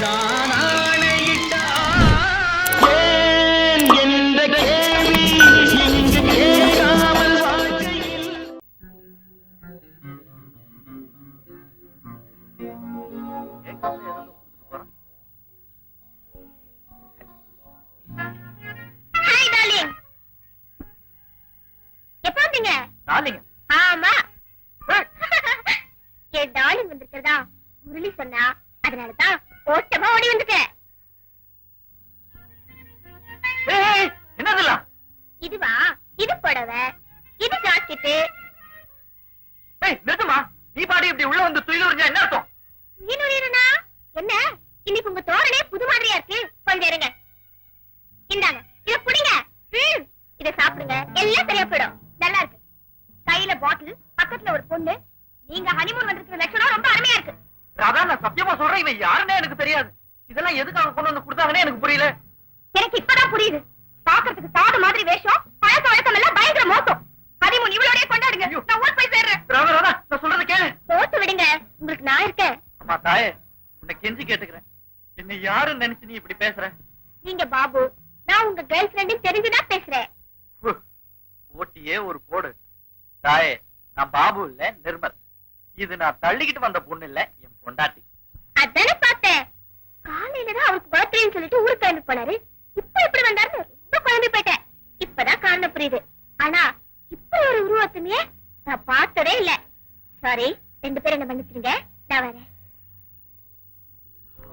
நான் ஏன் என்ற கேள்வி இங்கு கேட்காமல் வாழ்க்கையில் ஹாய் டார்லிங். எப்ப வந்தீங்க? டார்லிங் ஆமா. என் டார்லிங் வந்திருக்கிறதா முரளி சொன்னா, அதனாலதான் ஓட்டமா ஓடி வந்துட்டேன். என்னதெல்லாம்? இதுவா? இது புடவை, இது ஜாக்கெட்டு. நிறுத்துமா, நீ பாடி இப்படி உள்ள வந்து துயில் உறிஞ்சா என்ன அர்த்தம்? நீனுனா என்ன? இன்னைக்கு உங்க தோரணே புது மாதிரியா இருக்கு. கொஞ்சம் இருங்க. இந்தாங்க, இத புடிங்க. இத சாப்பிடுங்க, எல்லாம் சரியா போயிடும். நல்லா இருக்கு. கையில பாட்டில், பக்கத்துல ஒரு பொண்ணு. நீங்க ஹனிமூன் வந்திருக்கிற லட்சணம் ரொம்ப அருமையா இருக்கு. ராதா, நான் சத்தியமா சொல்றேன், இவன் யாருன்னே எனக்கு தெரியாது. இதெல்லாம் எதுக்காக கொண்டு வந்து கொடுத்தாங்கன்னே எனக்கு புரியல. எனக்கு இப்பதான் புரியுது. பாக்குறதுக்கு சாது மாதிரி வேஷம், பழக்க வழக்கம் எல்லாம் பயங்கர மோசம். ஹனிமூன் இவளோடய கொண்டாடுங்க. நான் ஊர் போய் சேர்றேன். ராதா, ராதா, நான் சொல்றதை கேளு. போட்டு விடுங்க, உங்களுக்கு நான் இருக்கேன். அம்மா தாயே, உன்னை கெஞ்சி கேட்டுக்கிறேன். என்ன யாருன்னு நினைச்சு நீ இப்படி பேசுற? நீங்க பாபு, நான் உங்க கேர்ள் ஃபிரெண்ட் தெரிஞ்சுதான் பேசுறேன். ஓட்டியே ஒரு போடு. தாயே, நான் பாபு இல்ல, நிர்மல். இது நான் தள்ளிக்கிட்டு வந்த பொண்ணு இல்ல, என் பொண்டாட்டி. அதானே பார்த்தேன். காலையில தான் அவருக்கு பர்த்டேன்னு சொல்லிட்டு ஊருக்கு கிளம்பி போனாரு. இப்ப எப்படி வந்தாரு? ரொம்ப குழம்பி போயிட்டேன். இப்பதான் காரணம் புரியுது. ஆனா இப்ப ஒரு உருவத்துமே நான் பார்த்ததே இல்ல. சாரி, 2 பேரும் என்ன மன்னிச்சிருங்க. நான் வரேன்.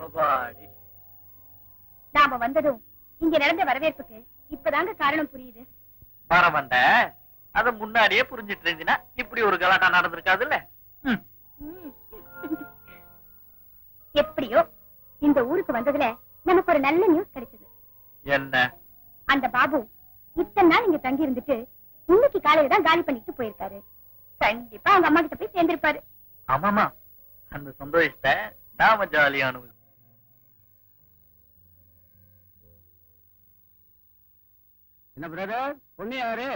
அப்பாடி. நாம வந்ததும் இங்க நடந்த வரவேற்புக்கு இப்பதாங்க காரணம் புரியுது. வர வந்த அத முன்னாடியே புரிஞ்சிட்டு இருந்தீங்கன்னா இப்படி ஒரு கலாட்டா நடந்திருக்காதுல்ல. எப்படியோ இந்த ஊருக்கு வந்ததுல நமக்கு ஒரு நல்ல நியூஸ் கிடைச்சது. என்ன? அந்த பாபு இத்தனை நாள் இங்க தங்கி இருந்துட்டு இன்னைக்கு காலையில தான் காலி பண்ணிட்டு போயிருக்காரு. கண்டிப்பா அவங்க அம்மா கிட்ட போய் சேர்ந்திருப்பாரு. ஆமாமா, அந்த சந்தோஷத்தை நாம ஜாலியானு. என்ன பிரதர், பொண்ணு யாரு?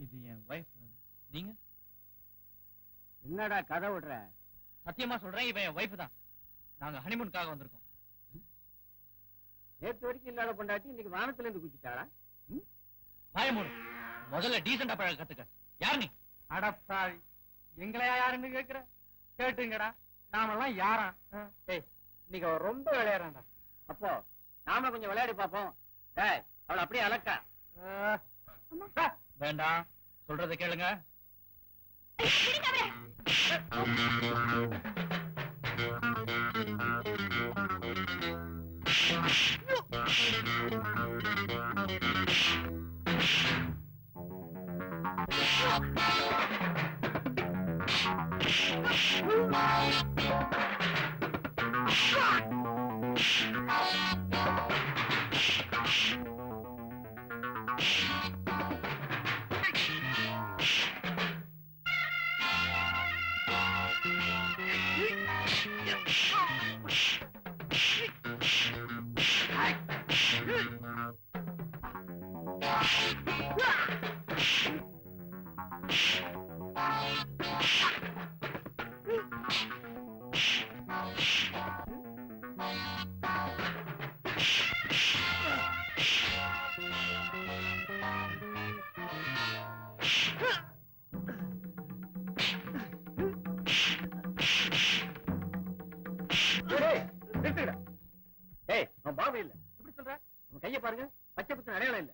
இது என் வைஃப். நீங்க? என்னடா கதை விடுற? சத்தியமா சொல்றேன், இவன் என் வைஃப் தான். நாங்க ஹனிமூனுக்காக வந்திருக்கோம். நேற்று வரைக்கும் இல்லாத பொண்டாட்டி இன்னைக்கு வானத்துல இருந்து குச்சிட்டாளா? பயமுடு, முதல்ல டீசெண்டா பழக கத்துக்க. யார் நீ? அடப்பாவி, எங்களையா யாருன்னு கேக்குற? கேட்டுங்கடா, நாமெல்லாம் யாரா? இன்னைக்கு அவ ரொம்ப விளையாடுறான்டா. அப்போ நாம கொஞ்சம் விளையாடி பாப்போம். டேய், அவளை அப்படியே அலக்கா. வேண்டாம், சொல்றதை கேளுங்க. பாபு இல்ல, எப்படி சொல்ற? உன் கைய பாருங்க, பச்சை பத்து அடையாளம் இல்ல.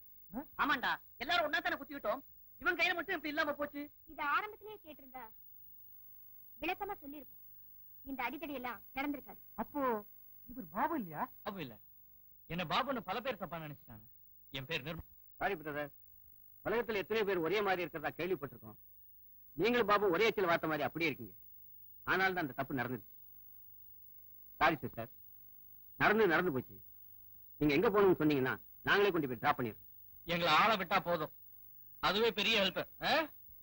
ஆமாண்டா, எல்லாரும் ஒன்னா தானே குத்திக்கிட்டோம். இவன் கையில மட்டும் இப்படி இல்லாம போச்சு. இது ஆரம்பத்திலேயே கேட்டிருந்தா விளக்கமா சொல்லிருப்போம். இந்த அடிக்கடி எல்லாம் நடந்திருக்காது. அப்போ இவர் பாபு இல்லையா? பாபு இல்ல, என்ன பாபுன்னு பல பேர் தப்பா நினைச்சிட்டாங்க. என் பேர் நிர்மல். சாரி பிரதர், உலகத்துல எத்தனை பேர் ஒரே மாதிரி இருக்கிறதா கேள்விப்பட்டிருக்கோம். நீங்களும் பாபு ஒரே எச்சில் வார்த்த மாதிரி அப்படியே இருக்கீங்க. ஆனால் தான் அந்த தப்பு நடந்துச்சு. சாரி சிஸ்டர், நடந்து போச்சு. நீங்க எங்க போகணும்னு சொன்னீங்கன்னா நாங்களே கொண்டு போய் டிராப் பண்ணிடுறோம். எங்களை ஆளை விட்டா போதும், அதுவே பெரிய ஹெல்ப்.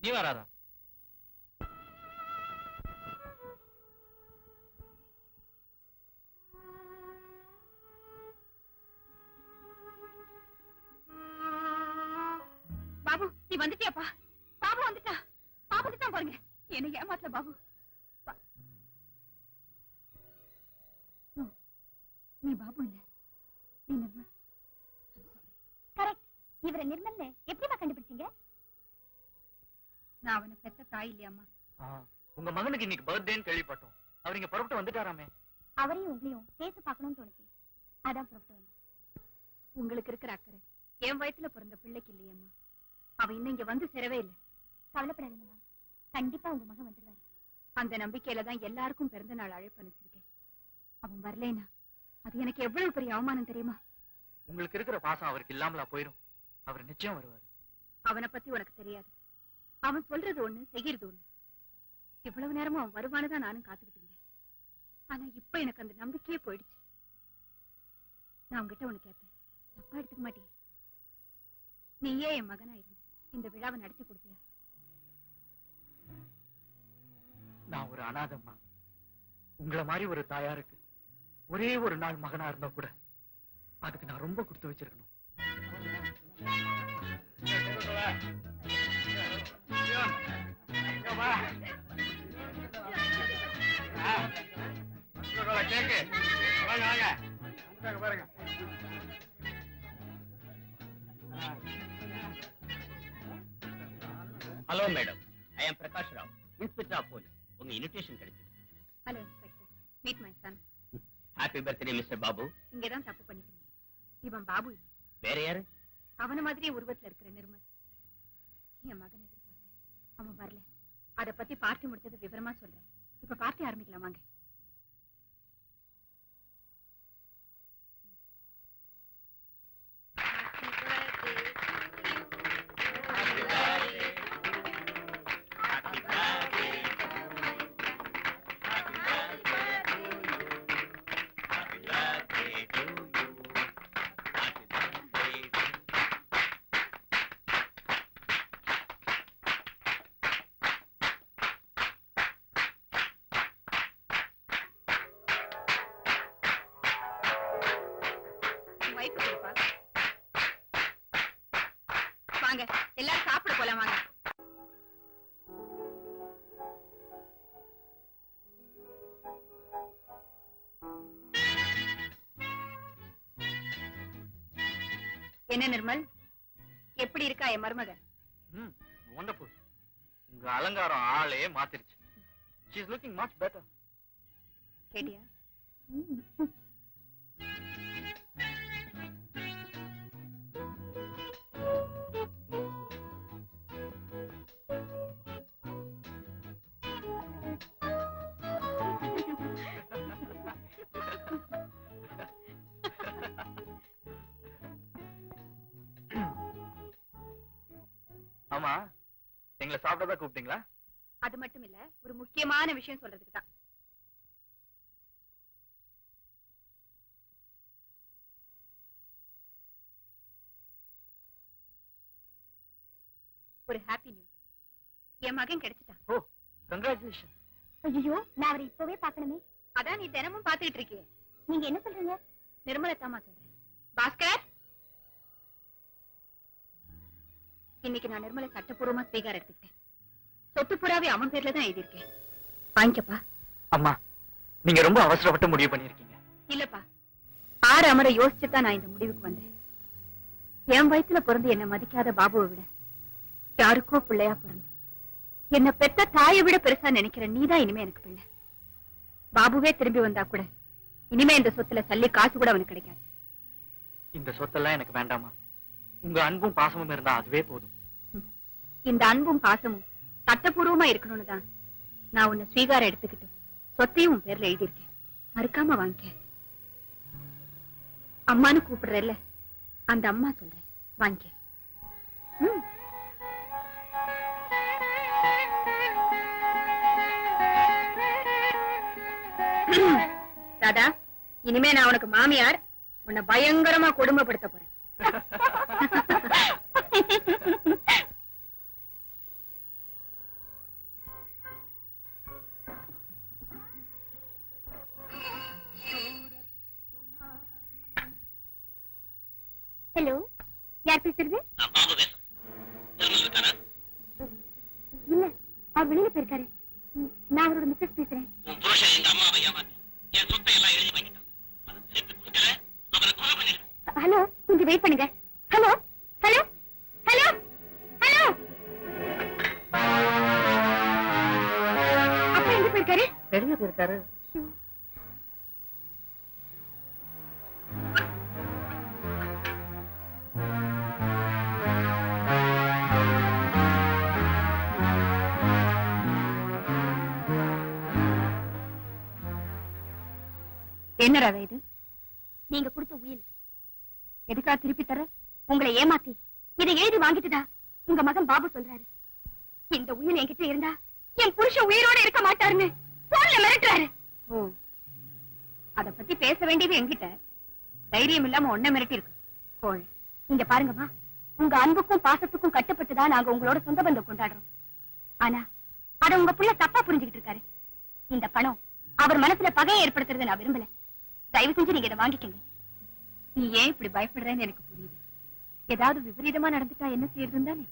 நீ வராதா? பாபு, நீ வந்துட்டியாப்பா? பாபு வந்துட்டா. பாபு தான் பாருங்க. என்ன ஏமாத்தல பாபு. நீ பாபு இல்ல, நீ நிர்மல். கரெக்ட். இவரை நிர்மல் எப்படிமா கண்டுபிடிச்சீங்க? நான் அவனை பெத்த தாய் இல்லையாமா. உங்க மகனுக்கு இன்னைக்கு பர்த்டேன்னு கேள்விப்பட்டோம். அவர் இங்க புறப்பட்டு வந்துட்டாராமே. அவரையும் உங்களையும் சேர்த்து பார்க்கணும்னு தோணுச்சு, அதான் புறப்பட்டு வந்தேன். உங்களுக்கு இருக்கிற அக்கறை என் வயசுல பிறந்த பிள்ளைக்கு இல்லையம்மா. அவன் இன்னும் இங்க வந்து சேரவே இல்லை. கவலைப்படாதீங்கம்மா, கண்டிப்பா உங்க மகன் வந்துடுவாரு. அந்த நம்பிக்கையில தான் எல்லாருக்கும் பிறந்த நாள் அழைப்பு அனுப்பிச்சிருக்கேன். அவன் வரலைனா அது எனக்கு எவ்வளவு பெரிய அவமானம் தெரியுமா? உங்களுக்கு இருக்கிற பாசம் அவருக்கு இல்லாமலா போயிடும். அவர் நிச்சயம் வருவார். அவனை பத்தி உனக்கு தெரியாது. அவன் சொல்றது ஒண்ணு, செய்யறது ஒண்ணு. இவ்வளவு நேரமும் அவன் வருவானுதான் நானும் காத்துக்கிட்டு இருந்தேன். ஆனா இப்ப எனக்கு அந்த நம்பிக்கையே போயிடுச்சு. நான் உங்ககிட்ட ஒண்ணு கேட்பேன், தப்பா எடுத்துக்க மாட்டேன். நீயே என் மகனா இருந்து இந்த விழாவை நடத்தி கொடுப்பியா? நான் ஒரு அனாதம்மா. உங்களை மாதிரி ஒரு தாயாருக்கு ஒரே ஒரு நாள் மகனா இருந்தா கூட அதுக்கு நான் ரொம்ப கொடுத்து வச்சிருக்கணும். Hello madam, I am Prakash Rao, inspector of police. உங்க இன்விடேஷன் கிடைச்சது. Hello inspector, meet my son. Happy birthday mister Babu. இங்கதான் தப்பு பண்ணிட்டீங்க. இவன் பாபு இல்ல, வேற யாரு? அவன மாதிரியே உருவத்துல இருக்கிற நிர்மல். என் மகன் எதிர்பார்த்தேன், அவன் வரல. அத பத்தி பார்ட்டி முடிச்சது விவரமா சொல்றேன். இப்ப பார்ட்டி ஆரம்பிக்கலாம் வாங்க. வாங்க எல்லாரும் சாப்பிட போலாம் வாங்க. என்ன நிர்மல், எப்படி இருக்கா என் மருமக? வண்டர்ஃபுல். உங்க அலங்காரம் ஆளே மாத்திருச்சு. She is looking much better. கேட்டியா? ஆமா, எங்களை சாப்பிடதான் கூப்பிட்டீங்களா? அது மட்டும் இல்ல, ஒரு முக்கியமான விஷயம் சொல்றதுக்கு தான். ஒரு ஹாப்பி நியூஸ். என் மகன் கிடைச்சிட்டான். ஓ, கங்க்ராச்சுலேஷன். ஐயோ, நான் அவரை இப்பவே பார்க்கணுமே. அதான் நீ தினமும் பாத்துக்கிட்டு இருக்கியே. நீங்க என்ன சொல்றீங்க? நிர்மலத்தாமா சொல்றேன். பாஸ்கர், இன்னைக்கு நான் நிர்மலை சட்டப்பூர்வமா ஸ்வீகாரம் எடுத்துக்கிட்டேன். சொத்து புறாவே அவன் பேர்ல தான் எழுதியிருக்கேன். வாங்கிக்கப்பா. அம்மா, நீங்க ரொம்ப அவசரப்பட்டு முடிவு பண்ணிருக்கீங்க. இல்லப்பா, 6 அமர யோசிச்சுதான் நான் இந்த முடிவுக்கு வந்தேன். என் வயசுல பிறந்து என்ன மதிக்காத பாபுவை விட யாருக்கோ பிள்ளையா பிறந்து என்ன பெத்த தாயை விட பெருசா நினைக்கிற நீதான் இனிமே எனக்கு பிள்ளை. பாபுவே திரும்பி வந்தா கூட இனிமே இந்த சொத்துல சல்லி காசு கூட அவனுக்கு கிடைக்காது. இந்த சொத்தெல்லாம் எனக்கு வேண்டாமா. உங்க அன்பும் பாசமும் இருந்தா அதுவே போதும். இந்த அன்பும் பாசமும் சட்டப்பூர்வமா இருக்கணும்னு தான் நான் உன்னை ஸ்வீகாரம் எடுத்துக்கிட்டு சொத்தையும் உன் பேர்ல எழுதியிருக்கேன். மறுக்காம வாங்கிக்க. அம்மான்னு கூப்பிடுறல்ல, அந்த அம்மா சொல்றேன், வாங்கிக்க. ராதா, இனிமே நான் உனக்கு மாமியார். உன்னை பயங்கரமா கொடுமைப்படுத்த போறேன். ஹலோ, யார் பேசுறது? நான் பாபு பேசுறேன். நிர்மல் இருக்காரா? இல்ல, அவர் வெளியில போயிருக்காரு. நான் அவரோட மிஸ்ஸஸ் பேசுறேன். உன் புருஷன் எங்க அம்மாவை ஏமாத்தி என் சொத்தை எல்லாம் எழுதி வாங்கிட்டான். அதை திருப்பி கொடுக்கல, அவரை கொலை பண்ணிடு. ஹலோ, கொஞ்சம் வெயிட் பண்ணுங்க. Hello hello hello hello. அப்பா எங்க போயிருக்காரு? வெளியே போயிருக்காரு. என்ன ராதா இது? நீங்க கொடுத்த உயில் எதுக்காக திருப்பி தர? உங்களை ஏமாத்தி இதை எழுதி வாங்கிட்டுதா உங்க மகன் பாபு சொல்றாரு. இந்த உயில் என்கிட்ட இருந்தா என் புருஷன் உயிரோட இருக்க மாட்டாருன்னு போன்ல மிரட்டுறாரு. ஓ, அத பத்தி பேச வேண்டியது என்கிட்ட, தைரியம் இல்லாம ஒன்ன மிரட்டி இருக்கு. கோழை, இங்க பாருங்கம்மா, உங்க அன்புக்கும் பாசத்துக்கும் கட்டுப்பட்டுதான் நாங்க உங்களோட சொந்த பந்தம் கொண்டாடுறோம். ஆனா அத உங்க புள்ள தப்பா புரிஞ்சுக்கிட்டு இருக்காரு. இந்த பணம் அவர் மனசுல பகையை ஏற்படுத்துறதை நான் விரும்பல. தயவு செஞ்சு நீங்க இதை வாங்கிக்கங்க. நீ ஏன் இப்படி பயப்படுறேன்னு எனக்கு புரியுது. ஏதாவது விபரீதமா நடந்துட்டா என்ன செய்யறதுன்னு தானே?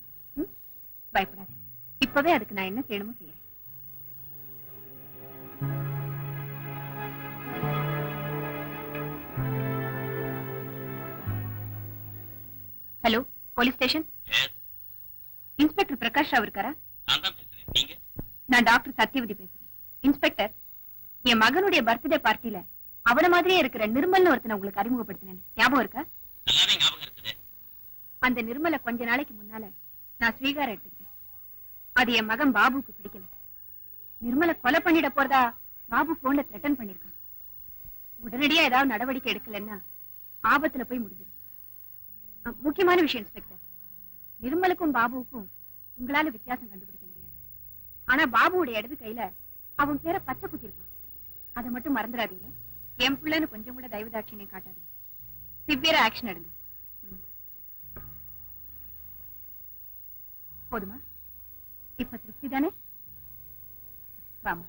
பயப்படாது, இப்பவே அதுக்கு நான் என்ன செய்யணுமோ செய்யறேன். Hello, police station. Inspector Prakash Rao இருக்காரா? நான் டாக்டர் சத்யவதி பேசுறேன். இன்ஸ்பெக்டர், என் மகனுடைய பர்த்டே பார்ட்டில அவன மாதிரியே இருக்கிற நிர்மல்னு ஒருத்தனை உங்களுக்கு அறிமுகப்படுத்தினேன், ஞாபகம் இருக்கா? அந்த நிர்மலை கொஞ்ச நாளைக்கு முன்னால நான் ஸ்வீகாரம் எடுத்துக்கிட்டேன். அது என் மகன் பாபுக்கு பிடிக்கல. நிர்மலை கொலை பண்ணிட போறதா பாபு போன்ல த்ரெட்டன் பண்ணிருக்கான். உடனடியா ஏதாவது நடவடிக்கை எடுக்கலன்னா ஆபத்துல போய் முடிஞ்சிடும். முக்கியமான விஷயம் இன்ஸ்பெக்டர், நிர்மலுக்கும் பாபுவுக்கும் உங்களால வித்தியாசம் கண்டுபிடிக்க முடியாது. ஆனா பாபுவோட இடது கையில அவன் பேரை பச்சை குத்திருப்பான். அதை மட்டும் மறந்துடாதீங்க. என் பிள்ளைன்னு கொஞ்சம் கூட தயவுதாட்சியம் காட்டாதீங்க. சிவியரா ஆக்ஷன் எடுங்க. போதுமா? இப்ப திருப்தி தானே? வாமா.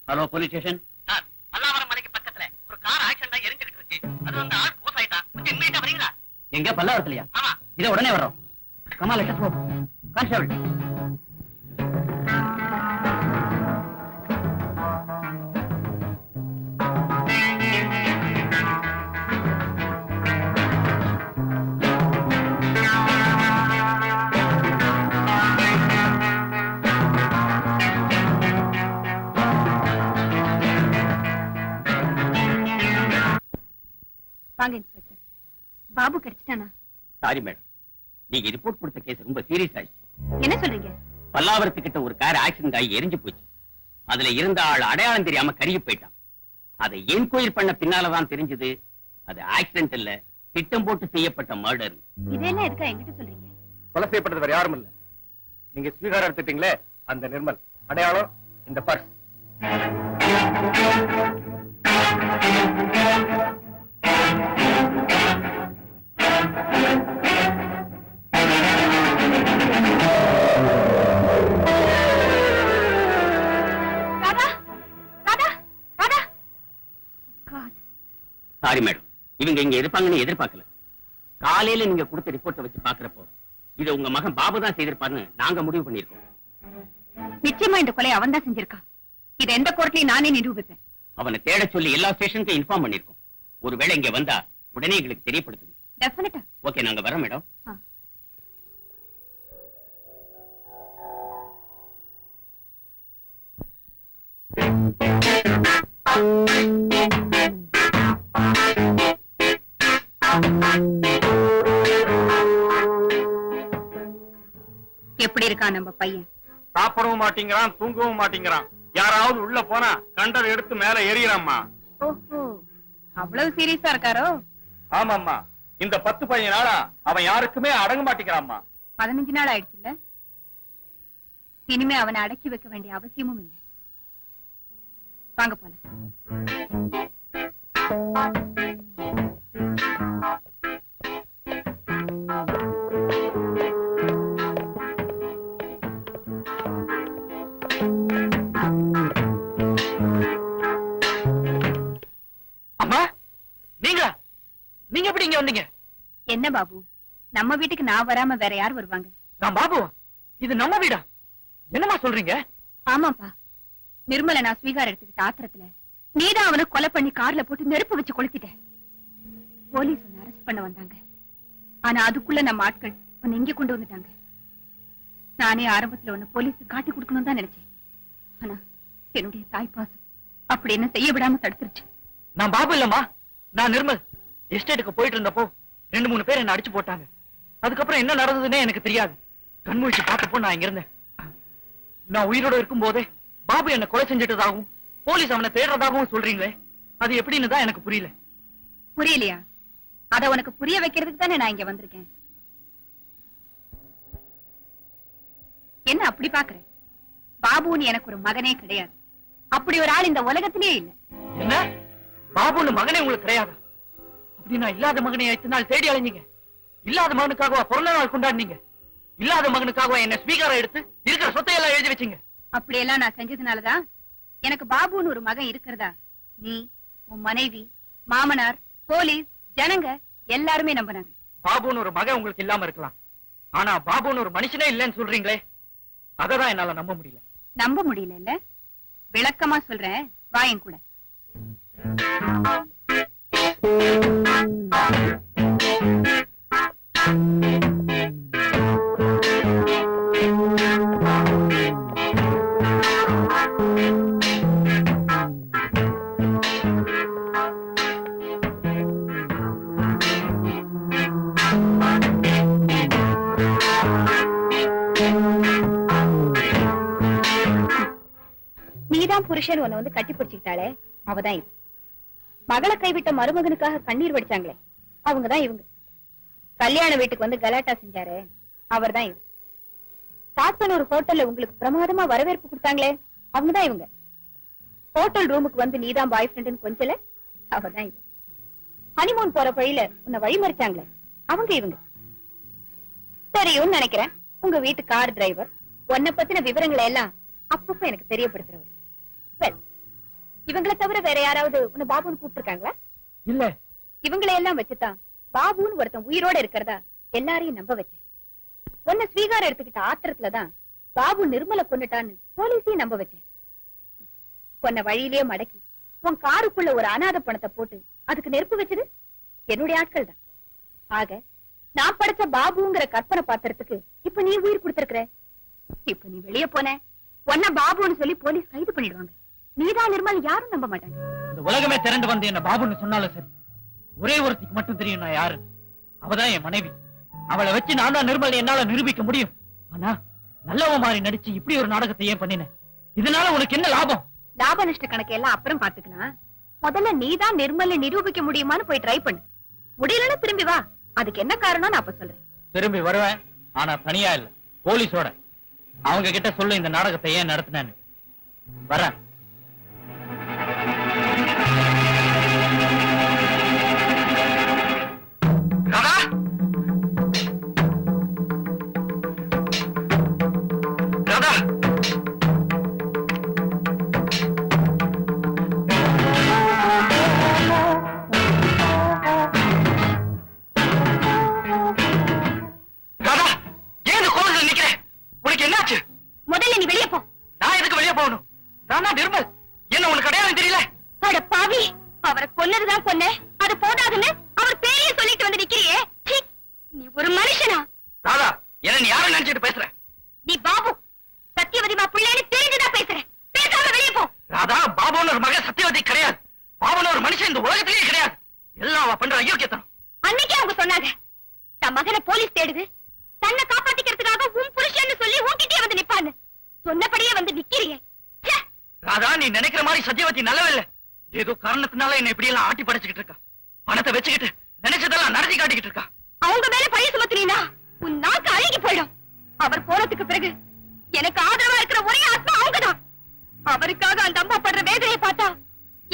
Hello, police station. Sir, Pallavaram மலைக்கு பக்கத்துல ஒரு கார் ஆக்சிடென்ட் ஆகி எரிஞ்சுக்கிட்டு இருக்கு. அது வந்து ஆள் போஸ் ஆயிட்டா. கொஞ்சம் இம்மீடியட்டா வரீங்களா? எங்க பல்லாவரத்துலயா? ஆமா. இத உடனே வரோம். Kamal, let's go. கான்ஸ்டபிள். வாங்க இன்ஸ்பெக்டர். பாபு கிடைச்சிட்டானா? சாரி மேடம், நீங்க ரிப்போர்ட் கொடுத்த கேஸ் ரொம்ப சீரியஸ் ஆயிடுச்சு. என்ன சொல்றீங்க? பல்லாவரத்துக்கிட்ட ஒரு கார் ஆக்சிடென்ட் ஆகி எரிஞ்சு போச்சு. அதுல இருந்த ஆள் அடையாளம் தெரியாம கருகி போயிட்டான். அதை என்கொயர் பண்ண பின்னாலதான் தெரிஞ்சது அது ஆக்சிடென்ட் இல்ல, திட்டம் போட்டு செய்யப்பட்ட மர்டர். இதெல்லாம் எதுக்கா என்கிட்ட சொல்றீங்க? கொலை செய்யப்பட்டது வேற யாரும் இல்ல. நீங்க ஸ்வீகாரம் எடுத்துட்டீங்களே அந்த நிர்மல், அடையாளம் இந்த பர்ஸ். சாரி மேடம், இவங்க இங்க இருப்பாங்கன்னு எதிர்பார்க்கல. காலையில நீங்க கொடுத்த ரிப்போர்ட்டை வச்சு பாக்குறப்போ இதை உங்க மகன் பாபு தான் செய்திருப்பாருன்னு நாங்க முடிவு பண்ணிருக்கோம். நிச்சயமா இந்த கொலை அவன் தான் செஞ்சிருக்கான். இதை எந்த கோர்ட்லயும் நானே நிரூபிப்பேன். அவனை தேட சொல்லி எல்லா ஸ்டேஷனுக்கும் இன்ஃபார்ம் பண்ணிருக்கோம். ஒருவேளை இங்க வந்தா உடனே எங்களுக்கு தெரியப்படுத்துது. டெஃபினட்டா. ஓகே, நாங்க வரோம் மேடம். எப்படி இருக்கான் நம்ம பையன்? சாப்பிடவும் மாட்டேங்கிறான், தூங்கவும் மாட்டேங்கிறான். யாராவது உள்ள போனா கண்டதை எடுத்து மேல எறியறாம்மா. ஓஹோ, அவ்வளவு சீரியஸா இருக்காரோ? ஆமாம்மா, இந்த 10-15 நாளா அவன் யாருக்குமே அடங்க மாட்டேங்கிறாம்மா. 15 நாள் ஆயிடுச்சுல்ல? இனிமே அவனை அடக்கி வைக்க வேண்டிய அவசியமும் இல்லை. வாங்க போலாம். அம்மா, நீங்க எப்படி இங்க வந்தீங்க? என்ன பாபு, நம்ம வீட்டுக்கு நான் வராம வேற யார் வருவாங்க? நான் பாபுவா? இது நம்ம வீடா? என்னமா சொல்றீங்க? ஆமாப்பா, நிர்மலை நான் ஸ்வீகாரம் எடுத்துக்கிட்ட ஆத்திரத்துல நீதான் அவனை கொலை பண்ணி கார்ல போட்டு நெருப்பு வச்சு கொளுத்திட்ட. போலீஸ் உன்னை அரெஸ்ட் பண்ண வந்தாங்க. ஆனா அதுக்குள்ள நம்ம ஆட்கள் உன்னை இங்க கொண்டு வந்துட்டாங்க. நானே ஆரம்பத்துல உன்னை போலீஸ் காட்டி கொடுக்கணும் தான் நினைச்சேன். ஆனா என்னுடைய தாய்ப்பாசம் அப்படி என்ன செய்ய விடாம தடுத்துருச்சு. நான் பாபு இல்லம்மா, நான் நிர்மல். எஸ்டேட்டுக்கு போயிட்டு இருந்தப்போ 2-3 பேர் என்ன அடிச்சு போட்டாங்க. அதுக்கப்புறம் என்ன நடந்ததுன்னே எனக்கு தெரியாது. கண்முழிச்சு பார்த்தப்போ நான் இங்க இருந்தேன். நான் உயிரோட இருக்கும் போதே பாபு என்ன கொலை செஞ்சிட்டதாகவும் போலீஸ் அவனை தேடுறதாகவும் சொல்றீங்களே, அது எப்படின்னு தான் எனக்கு புரியல. புரியலையா? அத உனக்கு புரிய வைக்கிறதுக்கு தானே நான் இங்க வந்திருக்கேன். என்ன அப்படி பாக்குற? பாபுன்னு எனக்கு ஒரு மகனே கிடையாது. அப்படி ஒரு ஆள் இந்த உலகத்திலேயே இல்ல. என்ன, பாபுன்னு மகனே உங்களுக்கு கிடையாதா? அப்படி நான் இல்லாத மகனை 8 நாள் தேடி அலைஞ்சீங்க. இல்லாத மகனுக்காகவா பிறந்த நாள் கொண்டாடினீங்க? இல்லாத மகனுக்காகவா என்ன ஸ்வீகாரம் எடுத்து இருக்கிற சொத்தை எல்லாம் எழுதி வச்சீங்க? அப்படியெல்லாம் நான் செஞ்சதுனாலதான் எனக்கு பாபுன்னு ஒரு மகன் இருக்கிறதா நீ, உன் மனைவி, மாமனார், போலீஸ், ஜனங்க எல்லாருமே நம்பினாங்க. பாபுன்னு ஒரு மகன் உங்களுக்கு இல்லாம இருக்கலாம், ஆனா பாபுன்னு ஒரு மனுஷனே இல்லைன்னு சொல்றீங்களே, அததான் என்னால நம்ப முடியல. நம்ப முடியல இல்ல? விளக்கமா சொல்றேன், வாயன் கூட. நீதான் புருஷன் உன்னை வந்து கட்டி பிடிச்சுக்கிட்டாளே, அவதான் இது. மகளை கைவிட்ட மருமகனுக்காக கண்ணீர் வடிச்சாங்களே, அவங்கதான் இவங்க. கல்யாண வீட்டுக்கு வந்து கலாட்டா செஞ்சாரு, அவர் தான் இவங்க. சாத்தனூர் ஹோட்டல்ல உங்களுக்கு பிரமாதமா வரவேற்பு கொடுத்தாங்களே, அவங்கதான் இவங்க. ஹோட்டல் ரூமுக்கு வந்து நீதான் பாய் ஃப்ரெண்டுன்னு கொஞ்சல, அவதான் இவங்க. ஹனிமூன் போற வழியில உன்னை வழிமறிச்சாங்களே, அவங்க இவங்க. தெரியும்னு நினைக்கிறேன், உங்க வீட்டு கார் டிரைவர் உன்னை பத்தின விவரங்களை எல்லாம் அப்பப்ப எனக்கு தெரியப்படுத்துறவர். இவங்களை தவிர வேற யாராவது உன்னை பாபுன்னு கூப்பிட்டுருக்காங்களா? இல்ல. இவங்களை எல்லாம் வச்சுதான் பாபுன்னு ஒருத்தன் உயிரோட இருக்கிறதா எல்லாரையும் நம்ப வச்சேன். உன்னை ஸ்வீகாரம் எடுத்துக்கிட்ட ஆத்திரத்துலதான் பாபு நிர்மலை கொண்டுட்டான்னு போலீஸையும் நம்ப வச்சேன். உன்னை வழியிலேயே மடக்கி உன் காருக்குள்ள ஒரு அநாத பணத்தை போட்டு அதுக்கு நெருப்பு வச்சது என்னுடைய ஆட்கள் தான். ஆக நான் படைச்ச பாபுங்கிற கற்பனை பாத்திரத்துக்கு இப்ப நீ உயிர் கொடுத்திருக்கிற. இப்ப நீ வெளியே போன உன்ன பாபுன்னு சொல்லி போலீஸ் கைது பண்ணிடுவாங்க. நீதான் நிர்மல், யாரும் நம்ப மாட்டாங்க. இந்த உலகமே திரண்டு வந்து என்ன பாபுன்னு சொன்னாலும் சரி, ஒரே ஒருத்திக்கு மட்டும் தெரியும் நான் யாரு. அவதான் என் மனைவி. அவளை வச்சு நான் தான் நிர்மல் என்னால நிரூபிக்க முடியும். ஆனா நல்லவ மாதிரி நடிச்சு இப்படி ஒரு நாடகத்தை ஏன் பண்ணின? இதனால உனக்கு என்ன லாபம்? லாப நஷ்ட கணக்கு எல்லாம் அப்புறம் பாத்துக்கலாம். முதல்ல நீதான் நிர்மலை நிரூபிக்க முடியுமான்னு போய் ட்ரை பண்ணு. முடியலன்னு திரும்பி வா. அதுக்கு என்ன காரணம் நான் அப்ப சொல்றேன். திரும்பி வருவேன், ஆனா தனியா இல்ல, போலீஸோட. அவங்க கிட்ட சொல்லு இந்த நாடகத்தை ஏன் நடத்தினேன்னு. வரேன். ராதா, ராதா, ராதா, ஏன் இந்த கோவில்ல நிக்கிற? உனக்கு என்னாச்சு? முதல்ல நீ வெளியே போ. நான் எதுக்கு வெளியே போகணும்? நானா நிர்மல்? என்ன உனக்கு அடையாளம் தெரியல? அட பாவி, அவரை கொன்னதுதான் கொன்ன, அது போதாதுன்னு அவர் பேரையே சொல்லிட்டு வந்து நிக்கிறியே. சீ, நீ ஒரு மனுஷனா? ராதா, என்ன நீ யாரை நினைச்சிட்டு பேசுற? நீ பாபு சத்தியவதிமா பிள்ளைன்னு தெரிஞ்சுதான் பேசுற. பேசாம வெளியே போ. ராதா, பாபுன்னு ஒரு மகன் சத்தியவதி கிடையாது. பாபுன்னு ஒரு மனுஷன் இந்த உலகத்திலேயே கிடையாது. எல்லாம் அவ பண்ற அயோக்கியத்தனம். அன்னைக்கே அவங்க சொன்னாங்க, தன் மகனை போலீஸ் தேடுது, தன்னை காப்பாத்திக்கிறதுக்காக உன் புருஷன்னு சொல்லி உன்கிட்டயே வந்து நிப்பான்னு. சொன்னபடியே வந்து நிக்கிறியே. ச்சே. ராதா, நீ நினைக்கிற மாதிரி சத்தியவதி நல்லவில்ல. ஏதோ காரணத்தினால என்ன இப்படி எல்லாம் ஆட்டி படைச்சுக்கிட்டு இருக்கா. பணத்தை வச்சுக்கிட்டு நினைச்சதெல்லாம் நடத்தி காட்டிக்கிட்டு இருக்கா. அவங்க மேல பழி சுமத்துறீனா உன் நாக்கு அழுகி போயிடும். அவர் போனதுக்கு பிறகு எனக்கு ஆதரவா இருக்கிற ஒரே ஆத்மா அவங்கதான். அவருக்காக அந்த அம்மா படுற வேதனையை பார்த்தா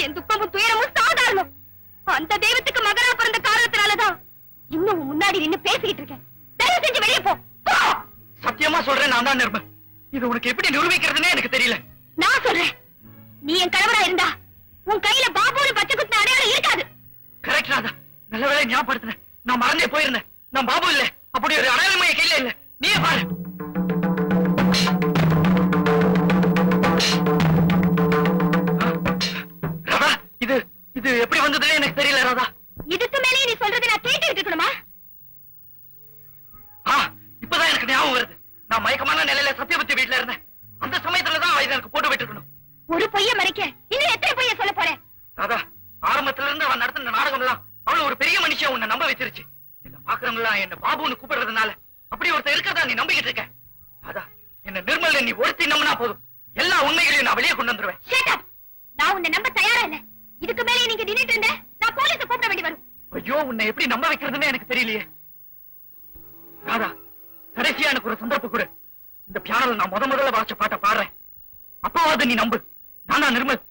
என் துக்கமும் துயரமும் சாதாரணம். அந்த தெய்வத்துக்கு மகனா பிறந்த காரணத்தினாலதான் இன்னும் முன்னாடி நின்னு பேசிக்கிட்டு இருக்கேன். தயவு செஞ்சு வெளியே போ. சத்தியமா சொல்றேன், நான் தான் நிர்மல். இது உனக்கு எப்படி நிரூபிக்கிறதுனே எனக்கு தெரியல. நான் சொல்றேன், நீ என் கணவரா இருந்தா உன் கையில பாபுன்னு பச்சை குத்தின அடையாளம் இருக்காது. கரெக்ட் ராதா, நல்ல வேலை ஞாபகப்படுத்தினேன். நான் மறந்தே போயிருந்தேன். நான் பாபு இல்ல, அப்படி ஒரு அடையாளம் என் கையில இல்ல. நீயே பாரு. ராதா, இது இது எப்படி வந்ததுன்னு எனக்கு தெரியல ராதா. இதுக்கு மேலே நீ சொல்றது நான் கேட்டு இருக்கணுமா? இப்பதான் எனக்கு ஞாபகம் வருது. நான் மயக்கமான நிலையில சத்தியவதி வீட்டுல இருந்தேன். அந்த சமயத்துலதான் அவ எனக்கு போட்டு விட்டுருக்கணும். ஒரு பொய்ய மறைக்க இன்னும் எத்தனை பொய்ய சொல்ல போறேன்? ராதா, ஆரம்பத்துல இருந்து அவன் நடத்தின நாடகம் எல்லாம் அவளை ஒரு பெரிய மனுஷன் உன்னை நம்ப வச்சிருச்சு. என்ன பாக்குறவங்க எல்லாம் என்ன பாபுன்னு கூப்பிடுறதுனால அப்படி ஒருத்தர் இருக்கிறதா நீ நம்பிக்கிட்டு இருக்க. ராதா, என்ன நிர்மல் நீ ஒருத்தி நம்பினா போதும், எல்லா உண்மைகளையும் நான் வெளியே கொண்டு வந்துருவேன். நான் உன்னை நம்ப தயாரா இல்ல. இதுக்கு மேலே நீங்க நின்னுட்டு இருந்த நான் போலீஸை கூப்பிட வேண்டி வரும். ஐயோ, உன்னை எப்படி நம்ப வைக்கிறதுன்னு எனக்கு தெரியலையே. ராதா, கடைசியா எனக்கு ஒரு சந்தர்ப்பம் கொடு. இந்த பியானோல நான் முதல்ல வாசிச்ச பாட்டை பாடுறேன். அப்பாவது நீ நம்பு. நானா நிர்மல்.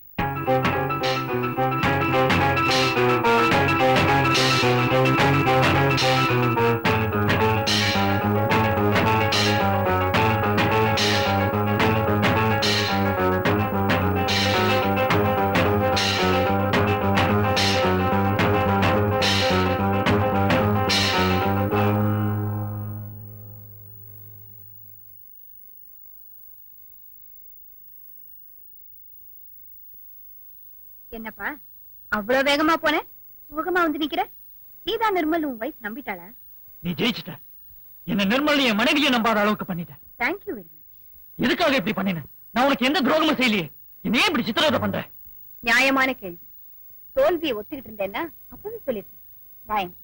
என்னப்பா அவ்வளவு வேகமா போன? சுகமா வந்து நிக்கிற? நீதான் நிர்மல் உன் வைஃப் நம்பிட்டாளா? நீ ஜெயிச்சிட்ட. என்ன நிர்மல் என் மனைவியை நம்பாத அளவுக்கு பண்ணிட்ட. Thank you very much. எதுக்காக இப்படி பண்ணின? நான் உனக்கு எந்த துரோகமும் செய்யலையே. என்னையே இப்படி சித்திரவதை பண்ற? நியாயமான கேள்வி. தோல்வியை ஒத்துக்கிட்டு இருந்தேன்னா அப்பவே சொல்லிருக்கேன். வாங்க.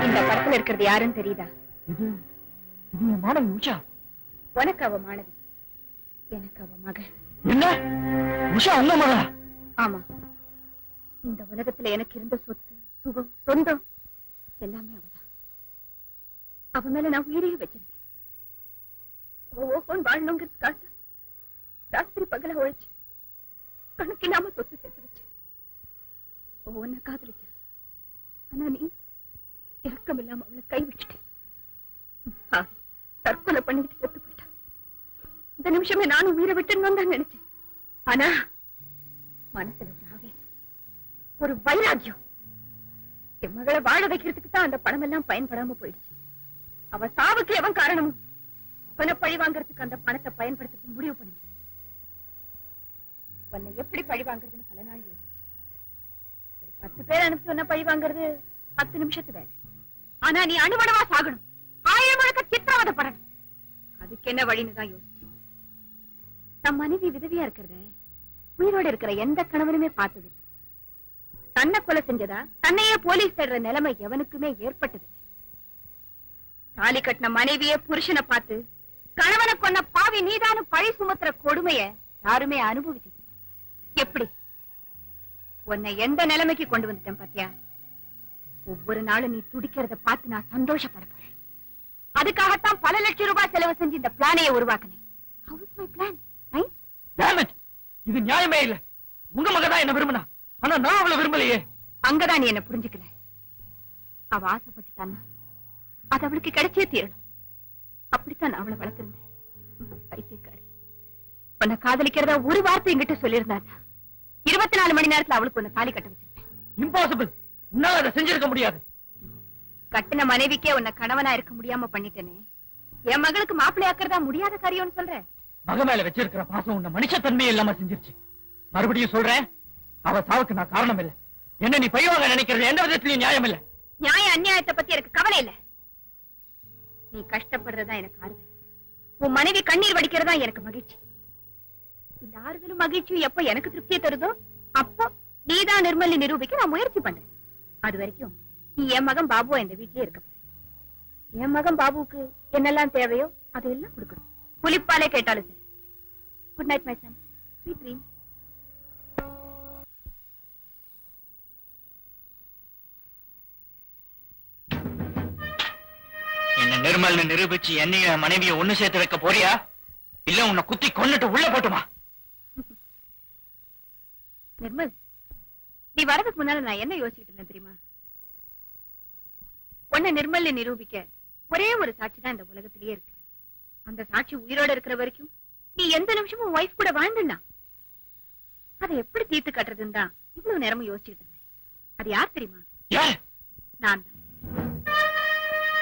இந்த படத்துல இருக்கிறது யாருன்னு தெரியுதா? இது என் மாணவி உஷா. உனக்கு அவ மாணவி, எனக்கு அவ மகள். என்ன? உஷா உங்க மகளா? ஆமா. இந்த உலகத்துல எனக்கு இருந்த சொத்து, சுகம், சொந்தம் எல்லாமே அவதான். அவ மேல நான் உயிரையே வச்சிருந்தேன். ஓஹோன் வாழணுங்கிறதுக்காக ராத்திரி பகல உழைச்சு கணக்கு இல்லாம சொத்து சேர்த்து வச்சு உன்னை காதலிச்ச. ஆனா நீ இறக்கம் இல்லாம அவளை கைவிட்டுட்டேன். தற்கொலை பண்ணிட்டு செத்து போயிட்டா. இந்த நிமிஷமே நானும் உயிரை விட்டுன்னு தான் நினைச்சேன். ஆனா மனசுல ஒரு ஆவேசம், ஒரு வைராக்கியம். என் மகளை வாழ வைக்கிறதுக்கு தான் அந்த பணம் எல்லாம் பயன்படாம போயிடுச்சு. அவ சாவுக்கு எவன் காரணமும் அவனை பழி வாங்கறதுக்கு அந்த பணத்தை பயன்படுத்த முடிவு பண்ண. உன்னை எப்படி பழி வாங்குறதுன்னு பல நாள் யோசிச்சு. ஒரு 10 பேர் அனுப்பிச்சு உன்னை பழி வாங்குறது 10 நிமிஷத்து வேலை. ஆனா நீ அணுவணவா சாகணும், 1000 முழுக்க சித்திரவதைப்படணும். அதுக்கு என்ன வழின்னு தான் யோசிச்சு. நம் மனைவி விதவியா இருக்கிறத உயிரோட இருக்கிற எந்த கணவனுமே பார்த்தது. தன்னை கொலை செஞ்சதா தன்னையே போலீஸ் தேடுற நிலைமை எவனுக்குமே ஏற்பட்டது. தாலி கட்டின மனைவியே புருஷனை பார்த்து கணவனை கொன்ன பாவி நீதானு பழி சுமத்துற கொடுமைய யாருமே அனுபவிச்சது. எப்படி உன்னை எந்த நிலைமைக்கு கொண்டு வந்துட்டேன் பாத்தியா? ஒவ்வொரு நாளும் நீ துடிக்கிறத பார்த்து நான் சந்தோஷப்பட போறேன். அதுக்காகத்தான் பல லட்சம் ரூபாய் செலவு செஞ்சு இந்த பிளானையை உருவாக்கினேன். How is my plan? இது நியாயமே இல்ல. உங்க மகதான் என்ன விரும்பினா, ஆனா நான் அவளை விரும்பலையே. அங்கதான் நீ என்ன புரிஞ்சுக்கல. அவ ஆசைப்பட்டுட்டான்னா அது அவளுக்கு கிடைச்சே தீரணும். அப்படித்தான் நான் அவளை வளர்த்திருந்தேன். பைத்தியக்காரி, உன்னை காதலிக்கிறதா ஒரு வார்த்தை என்கிட்ட சொல்லியிருந்தாங்க. 24 மணி நேரத்துல அவளுக்கு உன்னை தாலி கட்ட வச்சிருப்பேன். இம்பாசிபிள். உன்னால அதை செஞ்சிருக்க முடியாது. கட்டின மனைவிக்கே உன்னை கணவனா இருக்க முடியாம பண்ணிட்டேனே, என் மகளுக்கு மாப்பிள்ளை ஆக்கிறதா முடியாத காரியம்னு சொல்ற? மக மேல வச்சிருக்கிற பாசம் உன்னை மனுஷத்தன்மையை இல்லாம செஞ்சிருச்சு. மறுபடியும் சொல்றேன், அவ சாவுக்கு நான் காரணம் இல்ல. என்ன நீ பையவாங்க நினைக்கிறது எந்த விதத்திலையும் நியாயம் இல்ல. நியாய அநியாயத்தை பத்தி எனக்கு கவலை இல்ல. நீ கஷ்டப்படுறதா எனக்கு ஆறுதல், உன் மனைவி கண்ணீர் வடிக்கிறதா எனக்கு மகிழ்ச்சி. இந்த ஆறுதலும் மகிழ்ச்சியும் எப்ப எனக்கு திருப்தியை தருதோ அப்போ நீதான் நிர்மலி நிரூபிக்க நான் முயற்சி பண்றேன். அது வரைக்கும் நீ என் மகன் பாபுவா இந்த வீட்லயே இருக்க போற. என் மகன் பாபுவுக்கு என்னெல்லாம் தேவையோ அதையெல்லாம் கொடுக்கணும். புலிப்பாலே கேட்டாலும் சரி. Good night my son. Sweet dream. என்ன நிர்மல்னு நிரூபிச்சு என்னைய மனைவிய ஒண்ணு சேர்த்து வைக்க போறியா இல்ல உன்னை குத்தி கொன்னுட்டு உள்ள போட்டுமா? நிர்மல், நீ வரதுக்கு முன்னால நான் என்ன யோசிச்சுட்டு இருந்தேன் தெரியுமா? உன்னை நிர்மல்ல நிரூபிக்க ஒரே ஒரு சாட்சி தான் இந்த உலகத்திலேயே இருக்கு. அந்த சாட்சி உயிரோட இருக்கிற வரைக்கும் நீ எந்த நிமிஷமும் ஒய்ஃப் கூட வாழ்ந்துடா. அதை எப்படி தீர்த்து கட்டுறதுன்னு தான் இவ்வளவு நேரமும் யோசிச்சுட்டு இருந்தேன். அது யார் தெரியுமா? யார்? நான் தான்.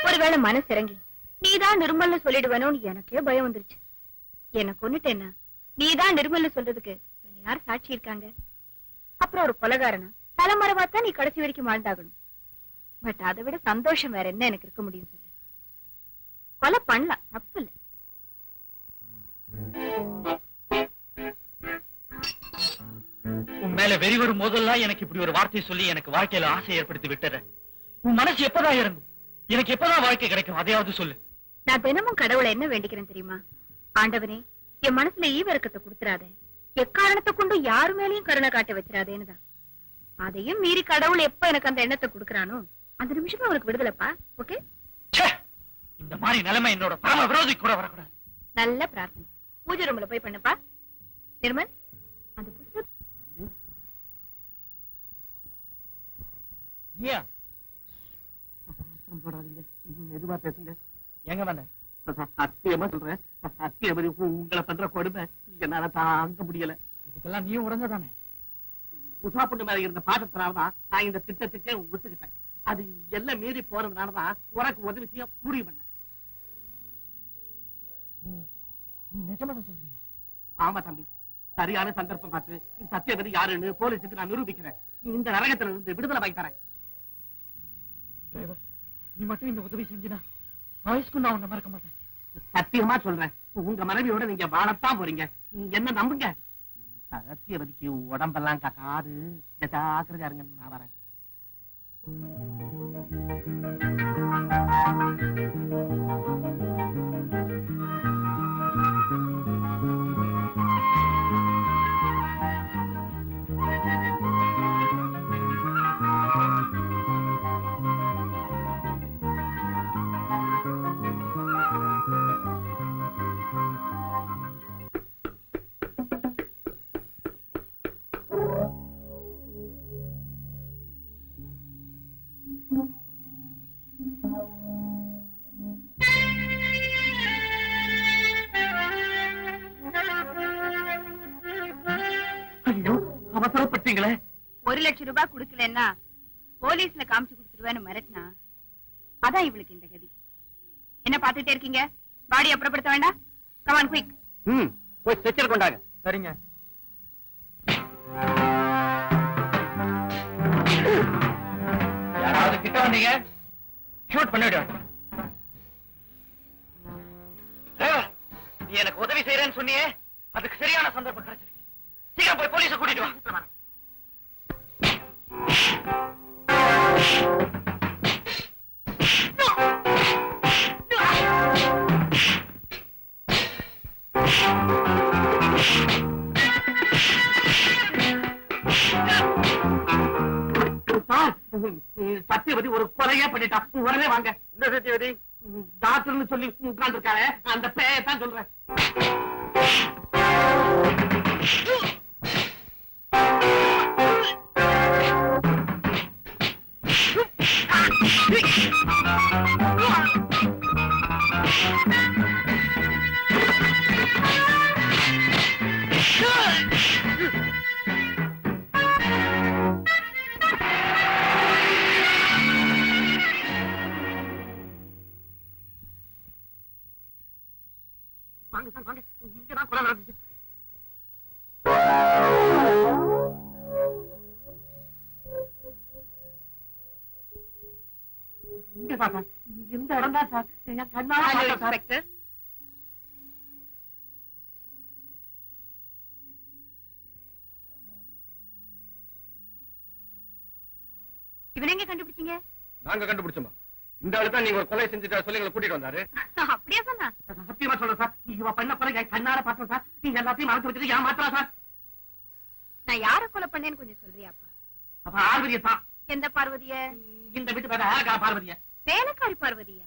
ஒருவேளை மனசு இறங்கி நீதான் நிர்மல்னு சொல்லிடுவேணும்னு எனக்கே பயம் வந்துருச்சு. என்ன கொன்னுட்டேன்னா நீதான் நிர்மல்னு சொல்றதுக்கு வேற யார் சாட்சி இருக்காங்க? அப்புறம் ஒரு கொலைகாரனா தலைமறைவாத்தான் நீ கடைசி வரைக்கும் வாழ்ந்தாகணும். பட் அதை விட சந்தோஷம் வேற என்ன எனக்கு இருக்க முடியும் சொல்லு? கொலை பண்ணலாம், தப்பு இல்ல. உன் மேல வெறி வரும் போதெல்லாம் எனக்கு இப்படி ஒரு வார்த்தை சொல்லி எனக்கு வாழ்க்கையில ஆசை ஏற்படுத்தி விட்டுற. உன் மனசு எப்பதான் இறங்கும்? எனக்கு எப்பதான் வாழ்க்கை கிடைக்கும்? அதையாவது சொல்லு. நான் தினமும் கடவுளை என்ன வேண்டிக்கிறேன் தெரியுமா? ஆண்டவனே, என் மனசுல ஈவிரக்கத்தை கொடுத்துறாத, எக்காரணத்தை கொண்டு யாரு மேலயும் கருணை காட்ட வச்சிடாதேன்னுதான். அதையும் மீறி கடவுள் எப்ப எனக்கு அந்த எண்ணத்தை கொடுக்கறானோ அந்த நிமிஷமே அவனுக்கு விடுதலைப்பா. ஓகே? இந்த மாதிரி நிலைமை என்னோட பரம விரோதி கூட வரக்கூடாது. நல்ல பிரார்த்தனை. பூஜை ரூம்ல போய் பண்ணுப்பா. நிர்மல், அந்த புத்தகம் போடாதீங்க, மெதுவா பேசுங்க. எங்க வந்த? சத்தியமா சொல்றேன், சத்தியமதி உங்களை பண்ற கொடுமை என்னால தாங்க முடியல. இதுக்கெல்லாம் நீயும் உடஞ்சதானே? உஷா பொண்ணு மேல இருந்த பாசத்தினாலதான் நான் இந்த திட்டத்துக்கே ஒத்துக்கிட்டேன். அது எல்லாம் மீறி போறதுனாலதான் உனக்கு உதவி செய்ய முடிவு பண்ணேன். நீ நிஜமாதான் சொல்றியா? ஆமா தம்பி, சரியான சந்தர்ப்பம் பார்த்து சத்தியவதி யாருன்னு போலீஸுக்கு நான் நிரூபிக்கிறேன். இந்த நரகத்துல இருந்து விடுதலை வாங்கி தரேன். டிரைவர், நீ மட்டும் இந்த உதவி செஞ்சினா ஆயுஷ்க்கு நான் உன்னை மறக்க மாட்டேன். சத்தியமா சொல்றேன், உங்க மனைவியோட நீங்க வாழத்தான் போறீங்க. என்ன நம்புங்க. சத்தியவதிக்கு உடம்பெல்லாம் காது, ஜாக்கிரதையா இருங்க. நான் வரேன். ஐயோ, அவசரப்பட்டீங்களே. 1 லட்சம் ரூபாய் கொடுக்கலன்னா போலீஸ்ல காமிச்சு கொடுத்துருவேன்னு மிரட்டினா அதான் இவளுக்கு இந்த கதி. என்ன பாத்துட்டே இருக்கீங்க? பாடி அப்புறப்படுத்த வேண்டாம். Come on quick. போய் ஸ்ட்ரெச்சர் கொண்டாங்க. சரிங்க. யாராவது கிட்ட வந்தீங்க ஷூட் பண்ணிடுவேன். நீ எனக்கு உதவி செய்யறேன்னு சொன்னியே, அதுக்கு சரியான சந்தர்ப்பம் கிடைச்சிருக்கு. சீக்கிரம் போய் போலீஸை கூட்டிட்டு வா. சத்தியவதி ஒரு கொலையே பண்ணிட்டா. உடனே வாங்க. இந்த சத்தியவதி டாக்டர்னு சொல்லி உட்கார்ந்து இருக்காரு, அந்த பேயத்தான் சொல்றேன். வாங்க சார், வாங்க. இங்கதான் கொலை நடந்துச்சு. இங்கதான் சார், இந்த இடம் தான் சார். என் கண்ணால பார்த்தேன் சார். இவனை எங்க கண்டுபிடிச்சீங்க? நாங்க கண்டுபிடிச்சோமா? இந்த ஆளு தான் நீங்க ஒரு கொலை செஞ்சுட்டா சொல்லி எங்களை கூட்டிட்டு வந்தாரு. அப்படியே சொன்னா? சத்தியமா சொல்றேன் சார், இவ பண்ண கொலை என் கண்ணால பார்த்தோம் சார். நீங்க எல்லாத்தையும் மறந்து வச்சுட்டு ஏமாத்துறா சார். நான் யார கொலை பண்ணேன்னு கொஞ்சம் சொல்றியாப்பா? அப்ப பார்வதியை தான். எந்த பார்வதிய? இந்த வீட்டு பேர பார்வதிய. வேலைக்காரி பார்வதியா?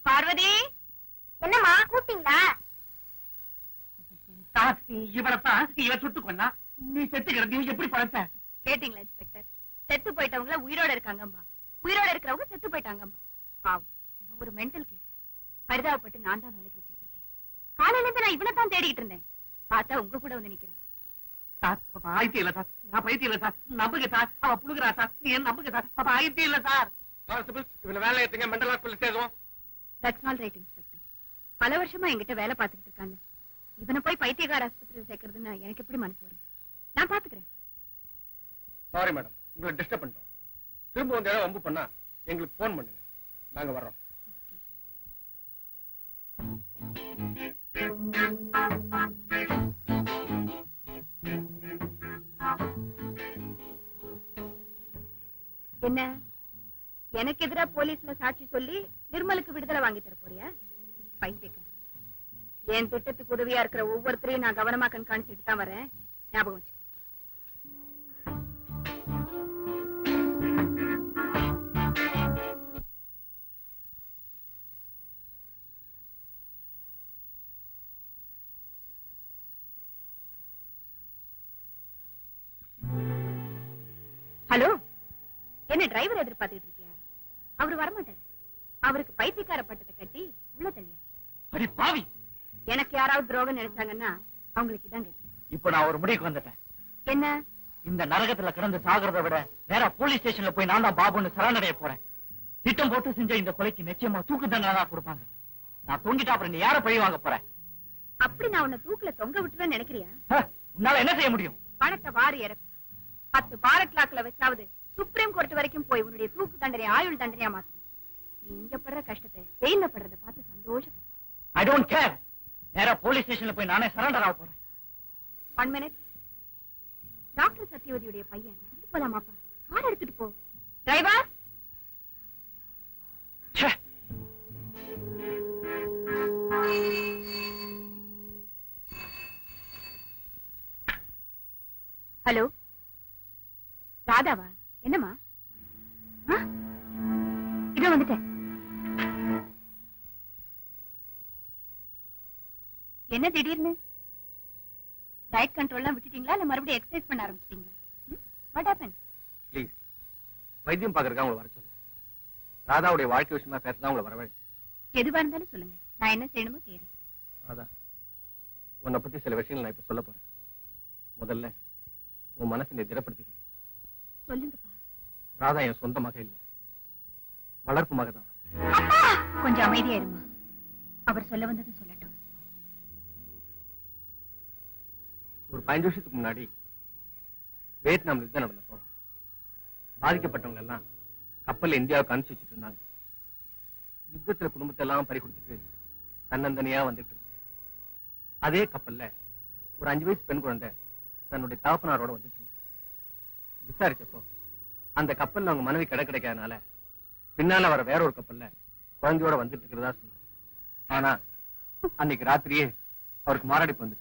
பார்வதி, என்னம்மா கூப்பிட்டீங்களா? இவரத்தான் இவ சுட்டு கொண்டா. நீ செத்துக்கிற, நீ எப்படி பழத்த? கேட்டீங்களா இன்ஸ்பெக்டர்? செத்து போயிட்டவங்கள உயிரோட இருக்காங்கம்மா, உயிரோட இருக்கிறவங்க செத்து போயிட்டாங்கம்மா. பாவம், இவன் ஒரு மென்டல் கேஸ். பரிதாபப்பட்டு நான் தான் வேலைக்கு வச்சிட்டு இருக்கேன். காலையில இருந்து நான் இவனை தான் தேடிட்டு இருந்தேன். பார்த்தா உங்க கூட வந்து நிக்கிறான். சார், பாப்பா ஆயிட்டே இல்ல சார். நான் பைத்தியம் இல்ல சார். நம்புங்க சார், அவ புழுகிறா சார். நீ என்ன நம்புங்க சார். பாப்பா ஆயிட்டே இல்ல சார். கான்ஸ்டபிள், இவனை வேலை ஏத்துங்க, மெண்டல் ஹாஸ்பிட்டல் சேர்வோம். That's all right inspector. பல வருஷமா என்கிட்ட வேலை பார்த்துக்கிட்டு இருக்காங்க. இவனை போய் பைத்தியக்கார ஆஸ்பத்திரியில் சேர்க்கறதுன்னு எனக்கு எப்படி மனசு வரும்? நான் பாத்துக்கிறேன். சாரி மேடம், உங்களை டிஸ்டர்ப் பண்ணிட்டோம். திரும்ப வந்து ஏதாவது வம்பு பண்ணா எங்களுக்கு போன் பண்ணுங்க, நாங்க வர்றோம். என்ன, எனக்கு எதிரா போலீஸ்ல சாட்சி சொல்லி நிர்மலுக்கு விடுதலை வாங்கி தர போறியா? பைத்தியக்கார. என் திட்டத்துக்கு உதவியா இருக்கிற ஒவ்வொருத்தரையும் நான் கவனமா கண்காணிச்சுட்டு தான் வரேன். ஞாபகம் வச்சு. ஹலோ, என்ன டிரைவர் எதிர்பார்த்துட்டு இருக்கியா? அவரு வரமாட்டாரு. அவருக்கு பைத்தியக்கார பட்டத்தை கட்டி உள்ள தள்ளியா. அடி பாவி, எனக்கு யாராவது துரோகம் நினைச்சாங்கன்னா அவங்களுக்கு இதாங்க. இப்ப நான் ஒரு முடிவுக்கு வந்துட்டேன். என்ன? இந்த நரகத்துல கிடந்து சாகிறத விட நேரா போலீஸ் ஸ்டேஷன்ல போய் நான் தான் பாபுன்னு சரணடைய போறேன். திட்டம் போட்டு செஞ்ச இந்த கொலைக்கு நிச்சயமா தூக்கு தண்டனை தான் கொடுப்பாங்க. நான் தொங்கிட்டா அப்புறம் நீ யார பழி வாங்க போற? அப்படி நான் உன்னை தூக்குல தொங்க விட்டுவேன்னு நினைக்கிறியா? உன்னால என்ன செய்ய முடியும்? பணத்தை வாரி இறக்கு. 10 பாரத் லாக்ல வச்சாவது சுப்ரீம் கோர்ட் வரைக்கும் போய் உன்னுடைய தூக்கு தண்டனை ஆயுள் தண்டனையா மாத்து. நீ இங்க படுற கஷ்டத்தை ஜெயில படுறத பார்த்து சந்தோஷப்படு. I don't care. நேரா போலீஸ் ஸ்டேஷன்ல போய் நானே சரண்டர் ஆக போறேன். 1 minute. டாக்டர் சத்யவதியுடைய பையன் போலாமாப்பா? கார் எடுத்துட்டு போ. டிரைவர். ஹலோ, ராதாவா? என்னம்மா? இதோ வந்துட்டேன். என்ன திடீர்னு? டயட் கண்ட்ரோல்லாம் விட்டுட்டீங்களா இல்ல மறுபடியும் எக்ஸசைஸ் பண்ண ஆரம்பிச்சிட்டீங்களா? What happen? ப்ளீஸ், வைத்தியம் பாக்குறதுக்கு உங்களை வர சொல்லுங்க. ராதாவுடைய வாழ்க்கை விஷயமா பேசதான் உங்களை வரவழைச்சு. எதுவா இருந்தாலும் சொல்லுங்க, நான் என்ன செய்யணுமோ செய்யறேன். ராதா, உன்னை பத்தி சில விஷயங்கள் நான் இப்ப சொல்ல போறேன். முதல்ல உன் மனசை நீ திடப்படுத்திக்க. சொல்லுங்கப்பா. ராதா என் சொந்த மக இல்ல, வளர்ப்பு மகதான். கொஞ்சம் அமைதியா இருமா. அவர் சொல்ல வந்தது சொல்லட்டும். ஒரு 15 வருஷத்துக்கு முன்னாடி வியட்நாம்ல யுத்தம் நடந்தப்போ பாதிக்கப்பட்டவங்க எல்லாம் கப்பல்ல இந்தியாவுக்கு அனுப்பிச்சு வச்சுட்டு இருந்தாங்க. யுத்தத்துல குடும்பத்தை எல்லாம் பறி கொடுத்துட்டு தன்னந்தனியா வந்துட்டு இருந்தேன். அதே கப்பல்ல ஒரு 5 வயசு பெண் குழந்தை தன்னுடைய தகப்பனாரோட வந்துட்டு இருந்தேன். விசாரிச்சப்போ அந்த கப்பல்ல அவங்க மனைவி கிடைக்காதனால பின்னால வர வேற ஒரு கப்பல்ல குழந்தையோட வந்துட்டு இருக்கிறதா சொன்னாங்க. ஆனா அன்னைக்கு ராத்திரியே அவருக்கு மாரடைப்பு வந்துச்சு.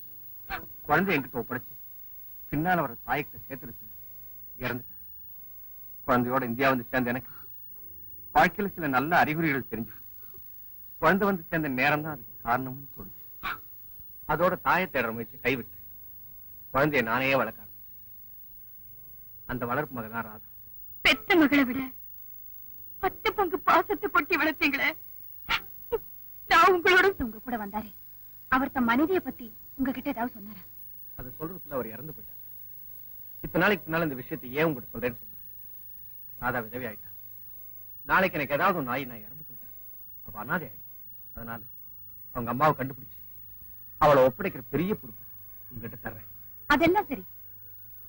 குழந்தை என்கிட்ட ஒப்படைச்சு பின்னால வர தாய்கிட்ட சேர்த்துருச்சு இறந்துட்டார். குழந்தையோட இந்தியா வந்து சேர்ந்த எனக்கு வாழ்க்கையில சில நல்ல அறிகுறிகள் தெரிஞ்சு குழந்தை வந்து சேர்ந்த நேரம் தான் அதுக்கு காரணம்னு சொல்லிச்சு. அதோட தாயை தேடுற முயற்சி கைவிட்டு குழந்தைய நானே வளர்க்க ஆரம்பிச்சேன். அந்த வளர்ப்பு மகதான் ராதா. பெத்த மகளை விட 10 பங்கு பாசத்தை கொட்டி வளர்த்தீங்களே. நான் உங்களோட உங்க கூட வந்தாரு. அவர் தம் மனைவியை பத்தி உங்ககிட்ட ஏதாவது சொன்னாரா? அதை சொல்றதுக்குள்ள அவர் இறந்து போயிட்டார். இத்தனை நாளைக்கு பின்னால இந்த விஷயத்தை ஏன் உங்ககிட்ட சொல்றேன்னு சொன்னார். ராதா விதவி ஆயிட்டா. நாளைக்கு எனக்கு ஏதாவது ஒரு நாய் நான் இறந்து போயிட்டா அப்ப அனாதை ஆயிடும். அதனால அவங்க அம்மாவை கண்டுபிடிச்சு அவளை ஒப்படைக்கிற பெரிய பொறுப்பு உங்ககிட்ட தர்றேன். அதெல்லாம் சரி.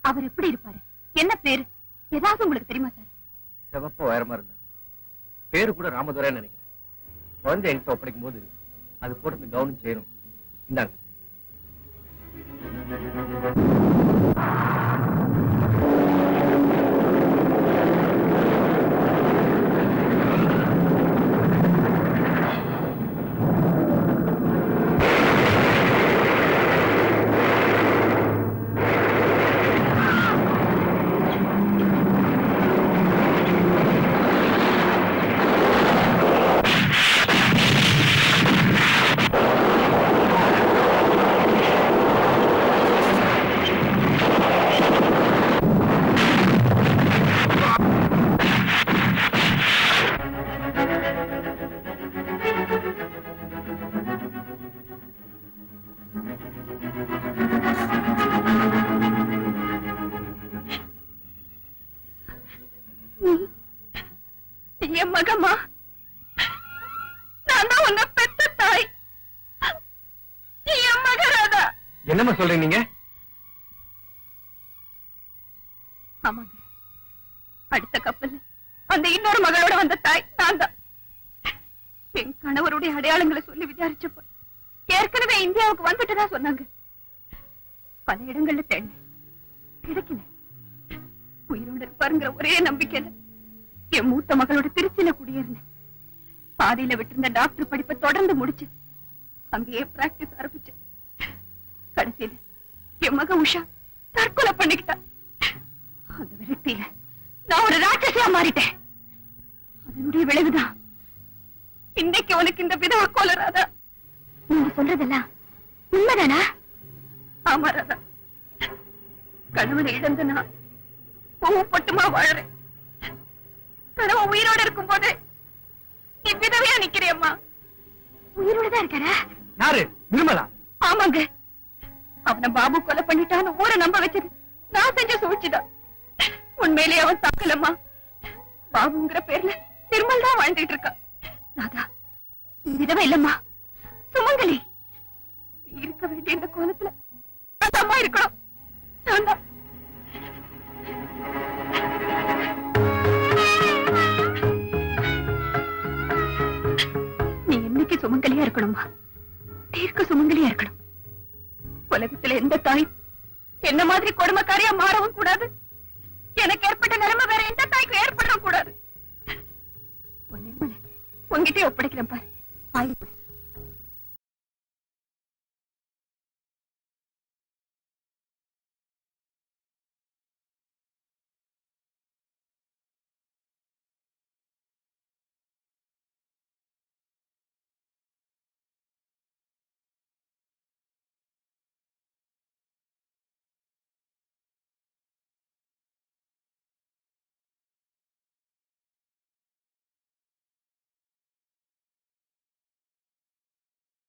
அவர் எப்படி இருப்பாரு? என்ன பேரு? ஏதாவது உங்களுக்கு தெரியுமா சார்? சிவப்ப உயரமா இருந்தார். பேரு கூட ராமதுரைன்னு நினைக்கிறேன். குழந்தை என்கிட்ட ஒப்படைக்கும் போது அது போட்டு கவனம் செய்யணும். இந்தாங்க. உன்னை பெத்த தாய் நீ என் மகராதா. என்னம்மா சொல்றீங்க நீங்க? ஆமாங்க, அடுத்த கப்பல்ல அந்த இன்னொரு மகளோட வந்த தாய் நான் தான். என் கணவருடைய அடையாளங்களை சொல்லி விசாரிச்சப்ப ஏற்கனவே இந்தியாவுக்கு வந்துட்டுதான் சொன்னாங்க. பல இடங்கள்ல தேடினேன், கிடைக்கல. உயிரோடு இருப்பாருங்கிற ஒரே நம்பிக்கையில என் மூத்த மகளோட திருச்சியில குடியேறினேன். பாதியில விட்டிருந்த டாக்டர் படிப்பை தொடர்ந்து முடிச்சு அங்கேயே பிராக்டிஸ் ஆரம்பிச்சு. கடைசியில என் மக உஷா தற்கொலை பண்ணிக்கிட்டா. அந்த விரக்தியில நான் ஒரு ராட்சசியா மாறிட்டேன். அதனுடைய விளைவுதான் இன்னைக்கு உனக்கு இந்த விதவ கோல ராதா. நீங்க சொல்றதெல்லாம் உண்மைதானா? ஆமா ராதா, கணவனை இழந்து நான் பட்டுமா வாழறேன். கணவன் உயிரோட இருக்கும் போது நீ விதவையா நிக்கிறியம்மா. உயிரோடதான் இருக்காரா? யாரு? நிர்மலா? ஆமாங்க, அவனை பாபு கொலை பண்ணிட்டான்னு ஊரை நம்ப வச்சது நான் செஞ்ச சூழ்ச்சிதான். உண்மையிலேயே அவன் தாக்கலம்மா. பாபுங்கிற பேர்ல நிர்மல் தான் வாழ்ந்துட்டு இருக்கா. ராதா, நீ விதவை இல்லம்மா, சுமங்கலி. நீ இருக்க வேண்டிய இந்த கோலத்துல அந்த அம்மா இருக்கணும். நான் தான். நீ என்னைக்கு சுமங்கலியா இருக்கணுமா, தீர்க்க சுமங்கலியா இருக்கணும். உலகத்துல எந்த தாய் என்ன மாதிரி கொடுமைக்காரியா மாறவும் கூடாது. எனக்கு ஏற்பட்ட நிலைமை வேற எந்த தாய்க்கும் ஏற்படவும் கூடாது. உன்கிட்டே ஒப்படைக்கிறேன் பாரு.